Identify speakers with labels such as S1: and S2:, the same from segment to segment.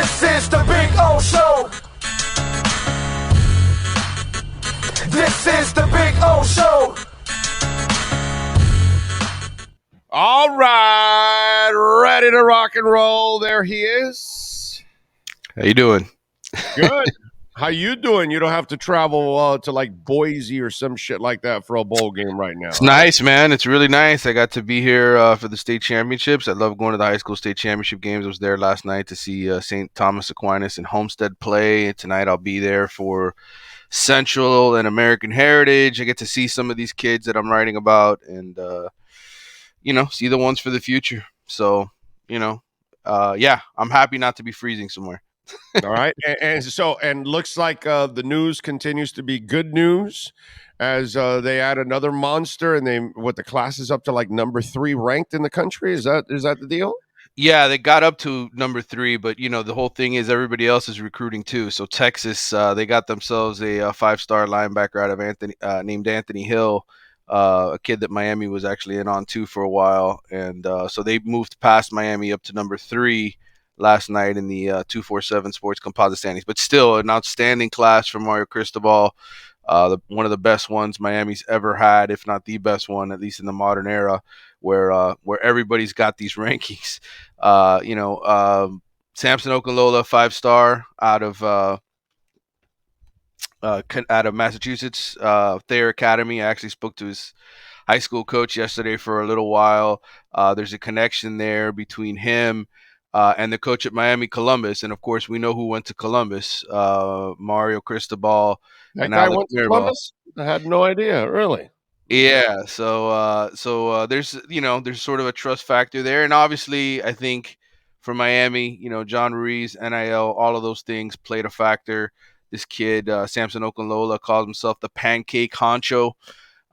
S1: This is the Big O Show. This is the Big O Show.
S2: All right, ready to rock and roll. There he is.
S3: How you doing?
S2: Good. How you doing? You don't have to travel to like Boise or some shit like that for a bowl game right now.
S3: It's nice, man. It's really nice. I got to be here for the state championships. I love going to the high school state championship games. I was there last night to see St. Thomas Aquinas and Homestead play. Tonight I'll be there for Central and American Heritage. I get to see some of these kids that I'm writing about and, see the ones for the future. So, yeah, I'm happy not to be freezing somewhere.
S2: All right. And looks like the news continues to be good news as they add another monster and the class is up to like number 3 ranked in the country. Is that the deal?
S3: Yeah, they got up to number 3, but the whole thing is everybody else is recruiting too. So Texas, they got themselves a 5-star linebacker out of named Anthony Hill, a kid that Miami was actually in on too for a while, and so they moved past Miami up to number 3 last night in the 247 Sports Composite standings. But still, an outstanding class from Mario Cristobal. One of the best ones Miami's ever had, if not the best one, at least in the modern era, where everybody's got these rankings. Samson Okunlola, 5-star out of Massachusetts, Thayer Academy. I actually spoke to his high school coach yesterday for a little while. There's a connection there between him and the coach at Miami Columbus. And, of course, we know who went to Columbus, Mario Cristobal.
S2: That guy went to Columbus? I had no idea, really.
S3: Yeah, so there's sort of a trust factor there. And obviously, I think for Miami, John Ruiz, NIL, all of those things played a factor. This kid, Samson Okunlola, calls himself the pancake concho.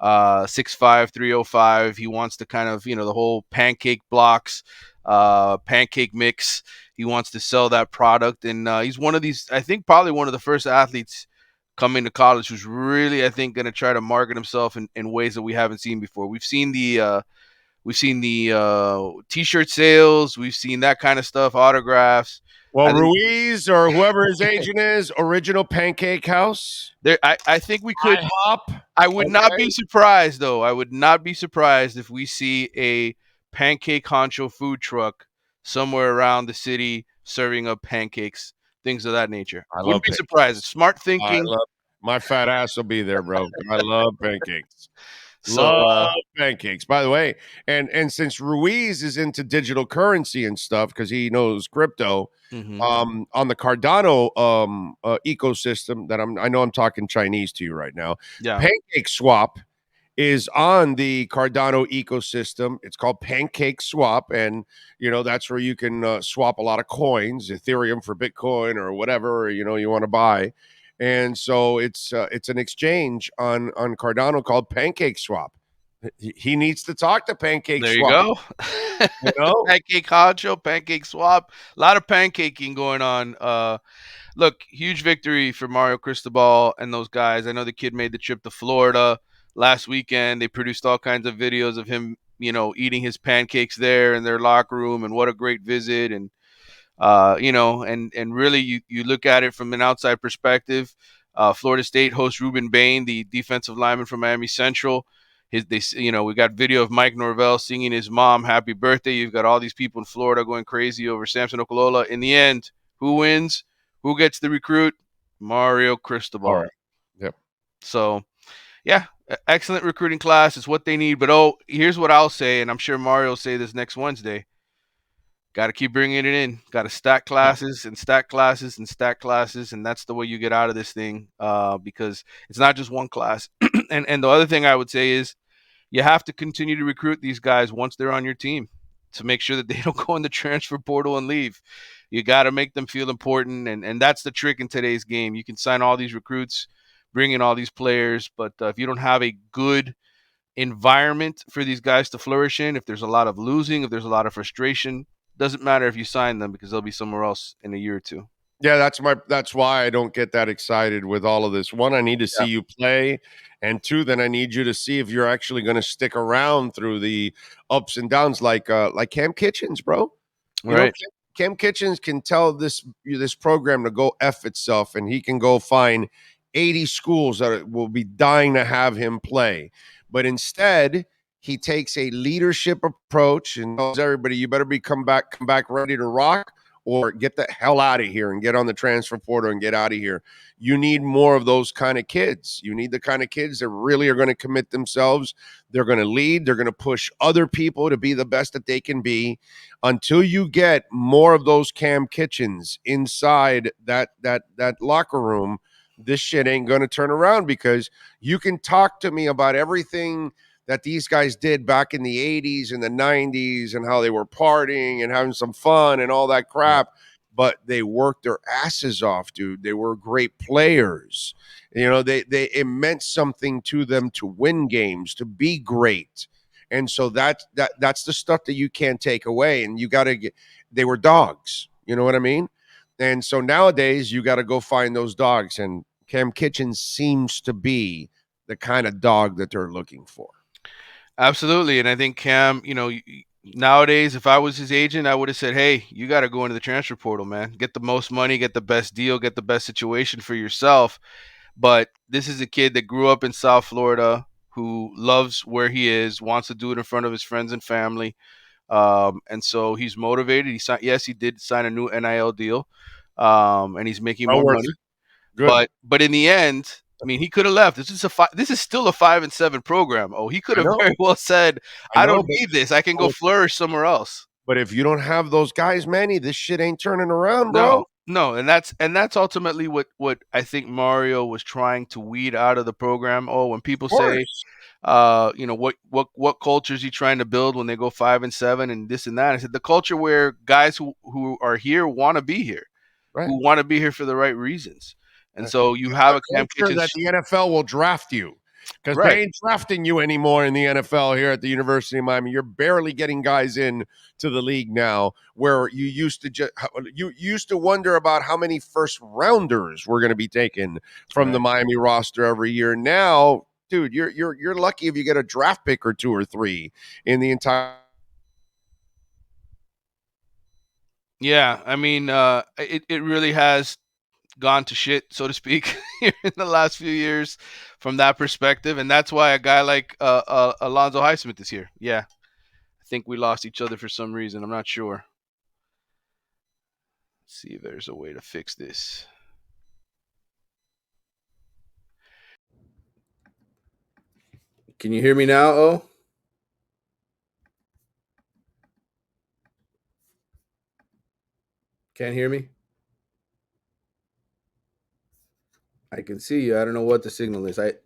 S3: 6'5", 305. He wants to kind of, the whole pancake blocks, pancake mix. He wants to sell that product. And he's one of these, I think probably one of the first athletes coming to college who's really, I think, going to try to market himself in ways that we haven't seen before. We've seen the T-shirt sales. We've seen that kind of stuff, autographs.
S2: Well, Ruiz or whoever his agent is, Original Pancake House.
S3: I think we could. I would not be surprised, though. I would not be surprised if we see a pancake concho food truck somewhere around the city serving up pancakes, things of that nature. I wouldn't be surprised. Smart thinking.
S2: My fat ass will be there, bro. I love pancakes. Love pancakes, by the way. And since Ruiz is into digital currency and stuff because he knows crypto, on the Cardano ecosystem that I know I'm talking Chinese to you right now.
S3: Yeah.
S2: Pancake Swap is on the Cardano ecosystem. It's called Pancake Swap, and that's where you can swap a lot of coins, Ethereum for Bitcoin or whatever you want to buy. And so it's an exchange on Cardano called Pancake Swap. He needs to talk to Pancake
S3: Swap.
S2: There you go.
S3: Pancake Concho, Pancake Swap. A lot of pancaking going on. Look, huge victory for Mario Cristobal and those guys. I know the kid made the trip to Florida last weekend. They produced all kinds of videos of him, eating his pancakes there in their locker room, and what a great visit. And and really you look at it from an outside perspective. Florida State hosts Reuben Bain, the defensive lineman from Miami Central. We got video of Mike Norvell singing his mom happy birthday. You've got all these people in Florida going crazy over Samson Okunlola. In the end, who wins? Who gets the recruit? Mario Cristobal.
S2: All right. Yep.
S3: So, yeah, excellent recruiting class. It's what they need. But, here's what I'll say, and I'm sure Mario will say this next Wednesday. Got to keep bringing it in. Got to stack classes and stack classes and stack classes, and that's the way you get out of this thing because it's not just one class. and the other thing I would say is you have to continue to recruit these guys once they're on your team to make sure that they don't go in the transfer portal and leave. You got to make them feel important, and that's the trick in today's game. You can sign all these recruits, bring in all these players, but if you don't have a good environment for these guys to flourish in, if there's a lot of losing, if there's a lot of frustration, doesn't matter if you sign them because they'll be somewhere else in a year or two.
S2: Yeah, that's why I don't get that excited with all of this. One, I need to see you play, and two, then I need you to see if you're actually going to stick around through the ups and downs, like Cam Kitchens, bro.
S3: Right.
S2: Cam Kitchens can tell this program to go F itself, and he can go find 80 schools that will be dying to have him play. But instead, he takes a leadership approach and tells everybody, you better come back ready to rock, or get the hell out of here and get on the transfer portal and get out of here. You need more of those kind of kids. You need the kind of kids that really are going to commit themselves. They're going to lead. They're going to push other people to be the best that they can be. Until you get more of those Cam Kitchens inside that locker room, this shit ain't going to turn around, because you can talk to me about everything that these guys did back in the 80s and the 90s and how they were partying and having some fun and all that crap, but they worked their asses off, dude. They were great players. You know, it meant something to them to win games, to be great. And so that's the stuff that you can't take away. And you got to get, they were dogs, you know what I mean? And so nowadays you got to go find those dogs, and Cam Kitchens seems to be the kind of dog that they're looking for.
S3: Absolutely. And I think Cam, nowadays, if I was his agent, I would have said, hey, you got to go into the transfer portal, man. Get the most money, get the best deal, get the best situation for yourself. But this is a kid that grew up in South Florida, who loves where he is, wants to do it in front of his friends and family. And so he's motivated. He did sign a new NIL deal, and he's making more money.
S2: Good.
S3: But in the end, I mean, he could have left. This is still a 5-7 program. Oh, he could have very well said, I don't need this. I can go flourish somewhere else.
S2: But if you don't have those guys, Manny, this shit ain't turning around, bro.
S3: No, and that's ultimately what I think Mario was trying to weed out of the program. Oh, when people say, what culture is he trying to build when they go 5-7 and this and that? I said the culture where guys who are here want to be here, who want to be here for the right reasons. And so you have a Cam Kitchens
S2: that the NFL will draft you, because they ain't drafting you anymore in the NFL here at the University of Miami. You're barely getting guys in to the league now, where you used to wonder about how many first rounders were going to be taken from the Miami roster every year. Now, dude, you're lucky if you get a draft pick or 2 or 3 in the entire.
S3: Yeah, I mean, it really has gone to shit, so to speak, here in the last few years from that perspective. And that's why a guy like Alonzo Highsmith is here. Yeah, I think we lost each other for some reason. I'm not sure. Let's see if there's a way to fix this. Can you hear me now, Oh? Can't hear me? I can see you. I don't know what the signal is.
S2: Okay.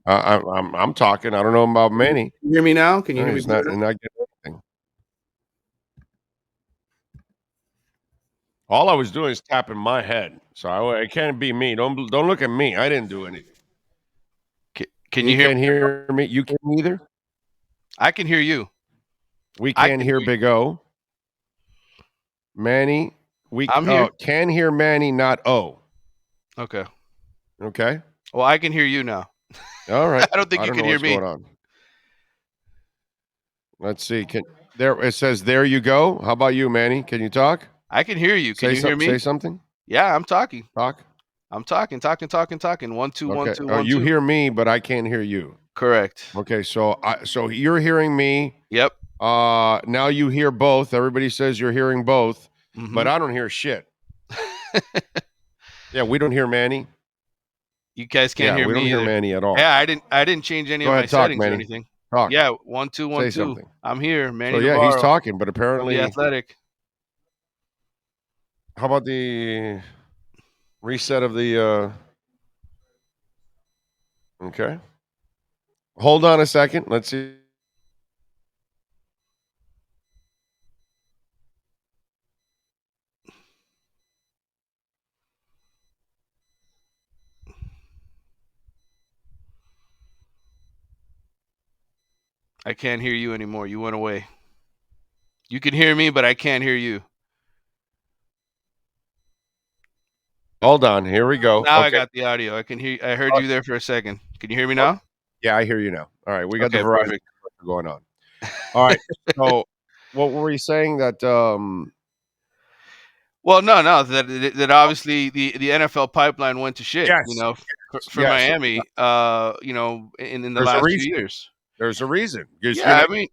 S2: I'm talking. I don't know about Manny.
S3: Can you hear me now? Can you hear me?
S2: Not getting anything. All I was doing is tapping my head, so it can't be me. Don't look at me. I didn't do anything.
S3: Can you
S2: hear me? You can either.
S3: I can hear you.
S2: We can hear Big O. Manny,
S3: I'm here.
S2: Can hear Manny, not O.
S3: Okay.
S2: Well,
S3: I can hear you now.
S2: All right.
S3: I don't think you can hear me.
S2: Going on. Let's see. It says there you go. How about you, Manny? Can you talk?
S3: I can hear you. Can you hear me?
S2: Say something.
S3: Yeah, I'm talking.
S2: Talk.
S3: I'm talking. 1 2 1 2 1
S2: you
S3: 2.
S2: Hear me, but I can't hear you.
S3: Correct.
S2: Okay, so you're hearing me.
S3: Yep.
S2: Now you hear both. Everybody says you're hearing both, but I don't hear shit. Yeah, we don't hear Manny.
S3: You guys can't hear me.
S2: We don't hear Manny at all.
S3: Yeah, I didn't change any of my settings
S2: Manny.
S3: or anything.
S2: Talk.
S3: Yeah, 1 2 1
S2: Say
S3: 2.
S2: something.
S3: I'm here, Manny.
S2: So
S3: Navarro,
S2: he's talking, but apparently
S3: The Athletic.
S2: How about the reset of the? Okay. Hold on a second. Let's see.
S3: I can't hear you anymore. You went away. You can hear me, but I can't hear you.
S2: Hold on. Here we go.
S3: Now I got the audio. I can hear. I heard you there for a second. Can you hear me now?
S2: Yeah, I hear you now. All right, we got the
S3: Perfect.
S2: going on. All right, so What were you saying that?
S3: Well, no, that obviously the NFL pipeline went to shit.
S2: Yes,
S3: For
S2: yes.
S3: Miami. In the
S2: There's a
S3: last few
S2: reason.
S3: years.
S2: There's a reason because
S3: Yeah, I mean,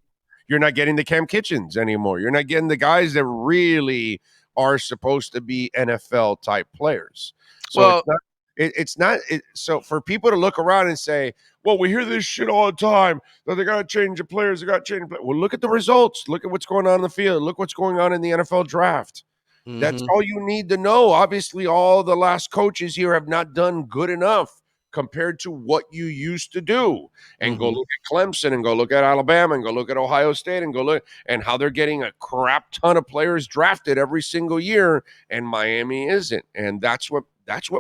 S2: you're not getting the Cam Kitchens anymore. You're not getting the guys that really are supposed to be NFL type players. So
S3: well,
S2: it's not. It's not. So for people to look around and say, "Well, we hear this shit all the time that they got to change the players. They got to change the players." Well, look at the results. Look at what's going on in the field. Look what's going on in the NFL draft. That's
S3: mhm,
S2: all you need to know. Obviously, all the last coaches here have not done good enough compared to what you used to do. And go
S3: mhm.
S2: look at Clemson and go look at Alabama and go look at Ohio State and go look and how they're getting a crap ton of players drafted every single year, and Miami isn't. And that's what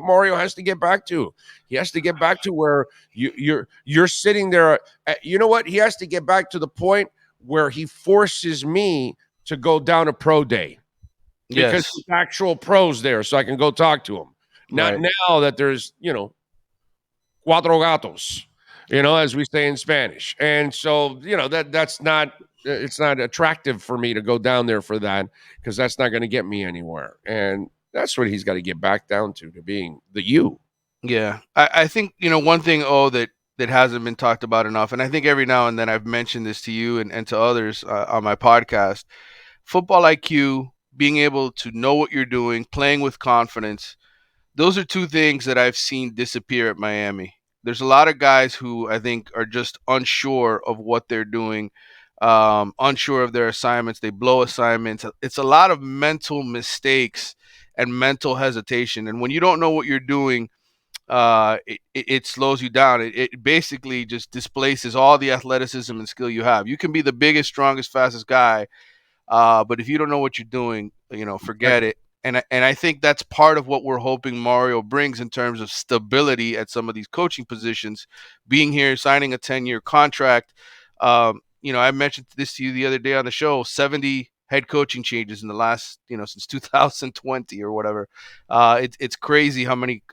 S2: Mario has to get back to. He has to get back to where you're sitting there. You know what? He has to get back to the point where he forces me to go down a pro day because
S3: Yes,
S2: there's actual pros there, so I can go talk to them. Not
S3: right.
S2: now that there's cuatro gatos, as we say in Spanish, and so that's not. It's not attractive for me to go down there for that because that's not going to get me anywhere. And that's what he's got to get back down to being the you.
S3: Yeah, I think one thing that hasn't been talked about enough, and I think every now and then I've mentioned this to you and to others on my podcast. Football IQ, being able to know what you're doing, playing with confidence. Those are two things that I've seen disappear at Miami. There's a lot of guys who I think are just unsure of what they're doing, unsure of their assignments. They blow assignments. It's a lot of mental mistakes and mental hesitation. And when you don't know what you're doing, it slows you down. It basically just displaces all the athleticism and skill you have. You can be the biggest, strongest, fastest guy, but if you don't know what you're doing, forget it. And I think that's part of what we're hoping Mario brings in terms of stability at some of these coaching positions. Being here, signing a 10-year contract. I mentioned this to you the other day on the show. 70 head coaching changes in the last, since 2020 or whatever. It's crazy how many,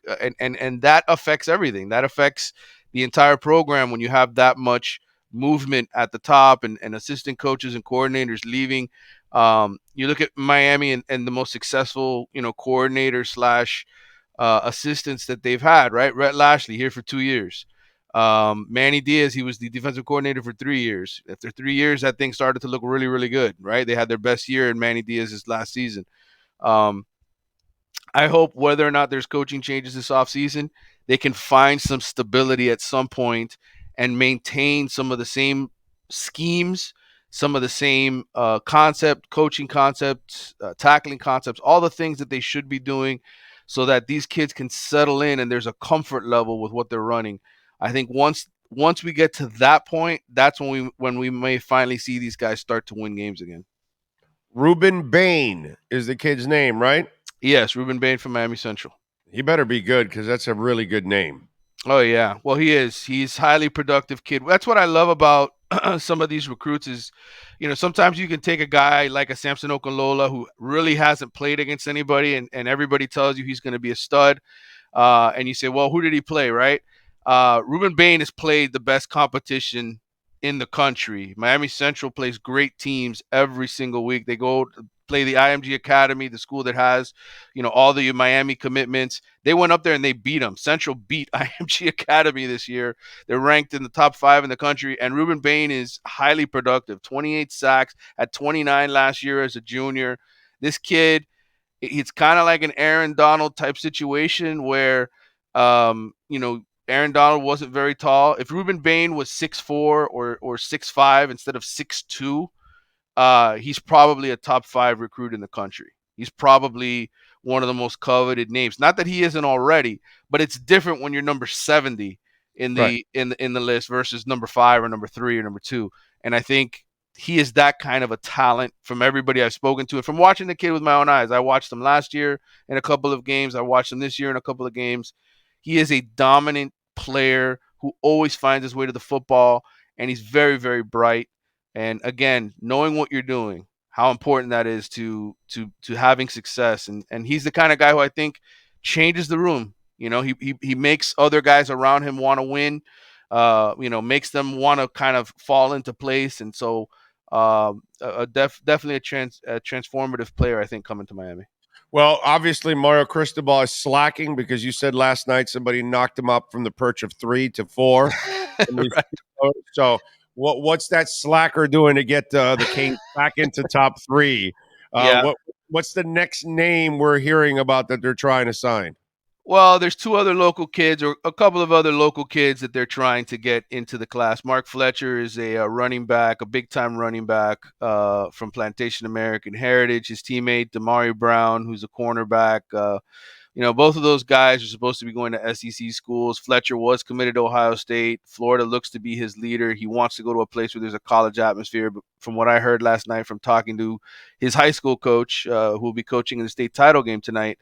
S3: and that affects everything. That affects the entire program when you have that much movement at the top and assistant coaches and coordinators leaving. You look at Miami and the most successful, coordinator slash assistants that they've had, right? Rhett Lashley here for 2 years. Manny Diaz, he was the defensive coordinator for 3 years. After 3 years, that thing started to look really, really good, right? They had their best year in Manny Diaz's last season. Um, I hope whether or not there's coaching changes this offseason, they can find some stability at some point and maintain some of the same schemes, some of the same coaching concepts, tackling concepts, all the things that they should be doing so that these kids can settle in and there's a comfort level with what they're running. I think once we get to that point, that's when we may finally see these guys start to win games again.
S2: Reuben Bain is the kid's name, right?
S3: Yes, Reuben Bain from Miami Central.
S2: He better be good because that's a really good name.
S3: Oh yeah. Well, he is. He's highly productive kid. That's what I love about some of these recruits is, sometimes you can take a guy like a Samson Okunlola who really hasn't played against anybody and everybody tells you he's going to be a stud. And you say, well, who did he play, right? Reuben Bain has played the best competition in the country. Miami Central plays great teams every single week. They go play the IMG Academy, the school that has, all the Miami commitments. They went up there and they beat them. Central beat IMG Academy this year. They're ranked in the top 5 in the country. And Reuben Bain is highly productive. 28 sacks at 29 last year as a junior. This kid, it's kind of like an Aaron Donald type situation where, Aaron Donald wasn't very tall. If Reuben Bain was 6'4" or 6'5" instead of 6'2", he's probably a top 5 recruit in the country. He's probably one of the most coveted names. Not that he isn't already, but it's different when you're number 70 in
S2: Right.
S3: the list versus number 5 or number 3 or number 2. And I think he is that kind of a talent from everybody I've spoken to. And from watching the kid with my own eyes, I watched him last year in a couple of games. I watched him this year in a couple of games. He is a dominant player who always finds his way to the football, and he's very, very bright. And again, knowing what you're doing, how important that is to having success. And he's the kind of guy who I think changes the room. He makes other guys around him want to win. Makes them want to kind of fall into place. And so Definitely a transformative player, I think, coming to Miami.
S2: Well, obviously Mario Cristobal is slacking because you said last night somebody knocked him up from the perch of 3 to 4.
S3: Right.
S2: So what's that slacker doing to get the Canes back into top 3?
S3: Yeah.
S2: What's the next name we're hearing about that they're trying to sign?
S3: Well, there's 2 other local kids, or a couple of other local kids that they're trying to get into the class. Mark Fletcher is a running back, a big-time running back from Plantation American Heritage. His teammate, Damari Brown, who's a cornerback. Both of those guys are supposed to be going to SEC schools. Fletcher was committed to Ohio State. Florida looks to be his leader. He wants to go to a place where there's a college atmosphere. But from what I heard last night from talking to his high school coach, who will be coaching in the state title game tonight,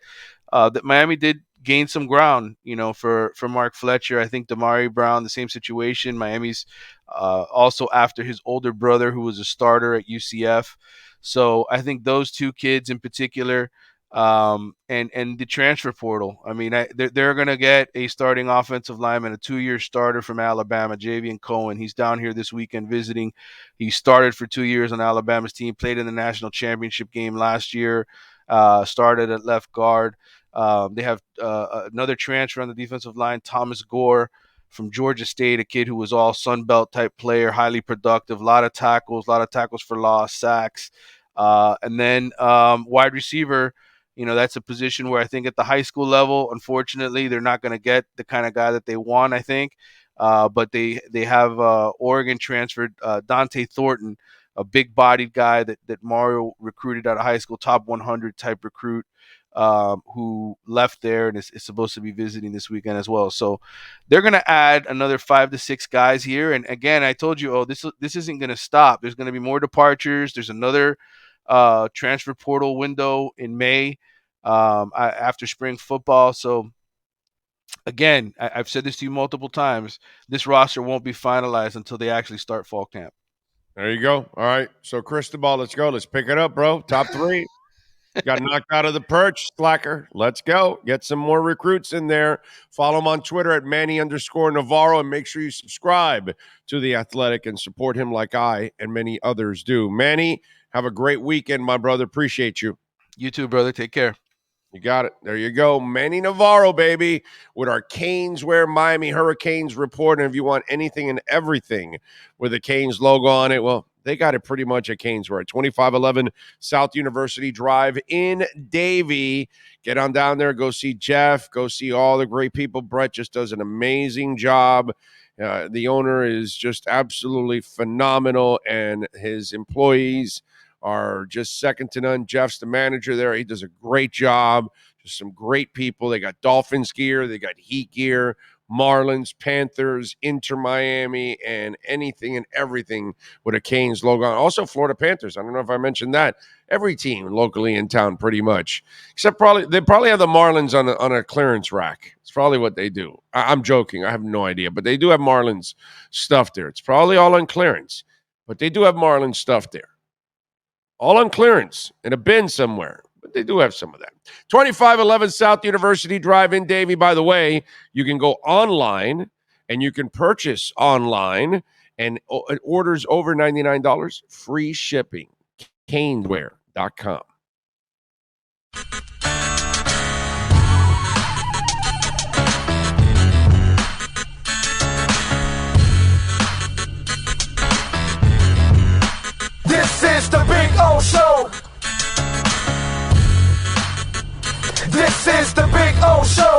S3: that Miami did gain some ground, for Mark Fletcher. I think Damari Brown, the same situation. Miami's also after his older brother, who was a starter at UCF. So I think those 2 kids in particular, and the transfer portal. I mean, they're going to get a starting offensive lineman, a 2-year starter from Alabama, Javian Cohen. He's down here this weekend visiting. He started for 2 years on Alabama's team, played in the national championship game last year, started at left guard. They have another transfer on the defensive line, Thomas Gore from Georgia State, a kid who was all Sun Belt type player, highly productive, a lot of tackles for loss, sacks. And then wide receiver, that's a position where I think at the high school level, unfortunately, they're not going to get the kind of guy that they want, I think. But they have Oregon transferred Dante Thornton, a big-bodied guy that Mario recruited out of high school, top 100 type recruit, who left there and is supposed to be visiting this weekend as well. So they're going to add another 5 to 6 guys here. And again, I told you, this isn't going to stop. There's going to be more departures. There's another transfer portal window in May after spring football. So again, I've said this to you multiple times. This roster won't be finalized until they actually start fall camp.
S2: There you go. All right. So Cristobal, let's go. Let's pick it up, bro. Top 3. Got knocked out of the perch, slacker. Let's go. Get some more recruits in there. Follow him on Twitter at Manny_Navarro, and make sure you subscribe to The Athletic and support him like I and many others do. Manny, have a great weekend, my brother. Appreciate you.
S3: You too, brother. Take care.
S2: You got it. There you go. Manny Navarro, baby, with our Caneswear Miami Hurricanes report. And if you want anything and everything with the Canes logo on it, well, they got it pretty much at Caneswear at 2511 South University Drive in Davie. Get on down there. Go see Jeff. Go see all the great people. Brett just does an amazing job. The owner is just absolutely phenomenal, and his employees are just second to none. Jeff's the manager there. He does a great job. Just some great people. They got Dolphins gear. They got Heat gear, Marlins, Panthers, Inter Miami, and anything and everything with a Canes logo on. Also, Florida Panthers. I don't know if I mentioned that. Every team locally in town, pretty much. Except they probably have the Marlins on a clearance rack. It's probably what they do. I'm joking. I have no idea. But they do have Marlins stuff there. It's probably all on clearance. But they do have Marlins stuff there. All on clearance in a bin somewhere. But they do have some of that. 2511 South University Drive in Davie. By the way, you can go online and you can purchase online, and orders over $99, free shipping. Caneswear.com.
S1: This is the Big O Show. This is the Big O Show.